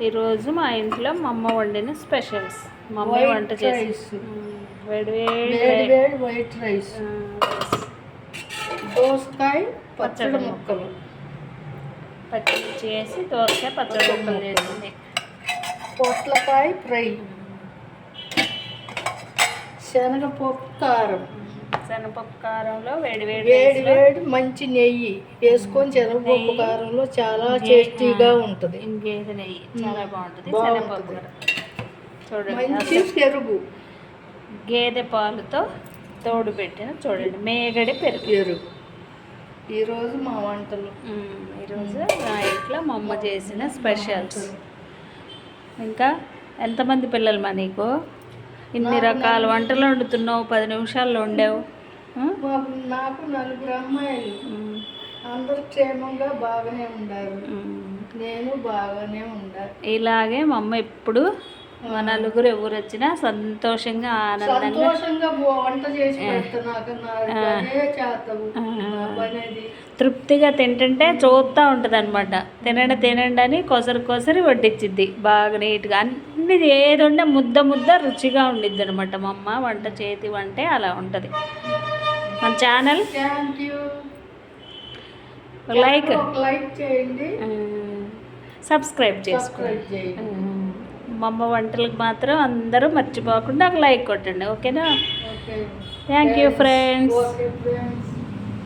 ఈరోజు మా ఇంట్లో మా అమ్మ వండిన స్పెషల్స్. మా అమ్మ వంట చేసి వేడి వేడి వైట్ రైస్, దోసకాయ పచ్చడి ముక్కలు, పచ్చడి చేసి దోసకాయ పచ్చడి ముక్కలు చేసింది, పొట్లకాయ ఫ్రై, శనగపప్పు కారం. శనగపప్పు కారంలో వేడి వేడి వేడి మంచి నెయ్యి వేసుకొని శనగపప్పు కారంలో చాలా టేస్టీగా ఉంటుంది. ఇంకేది నెయ్యి చాలా బాగుంటుంది. శనగపప్పు చూడండి, మంచి పెరుగు, గేదె పాలుతో తోడు పెట్టిన చూడండి మేగడి పెరుగు. ఈరోజు మా వంటలు. ఈరోజు నా ఇంట్లో మా అమ్మ చేసిన స్పెషల్స్. ఇంకా ఎంతమంది పిల్లలు మా నీకు? ఇన్ని రకాల వంటలు వండుతున్నావు, 10 నిమిషాల్లో వండావు. నాకు 4 అమ్మాయిలు, అందరూ క్షేమంగా బాగానే ఉండారు, నేను బాగానే ఉండాలి. ఇలాగే మా అమ్మ ఎప్పుడు మా నలుగురు ఎవరు వచ్చినా సంతోషంగా ఆనందంగా వంట చేసి తృప్తిగా తింటుంటే చూస్తూ ఉంటుంది అనమాట. తినండి అని కొసరి వడ్డించిద్ది బాగా నీట్గా. అన్ని ఏది ఉండే ముద్ద రుచిగా ఉండిద్ది అనమాట. మా అమ్మ వంట చేతి వంటే అలా ఉంటుంది. మన ఛానల్ లైక్ చేయండి, సబ్స్క్రైబ్ చేసుకోండి. మా అమ్మ వంటలకు మాత్రం అందరూ మర్చిపోకుండా ఒక లైక్ కొట్టండి. ఓకేనా? Thank you friends.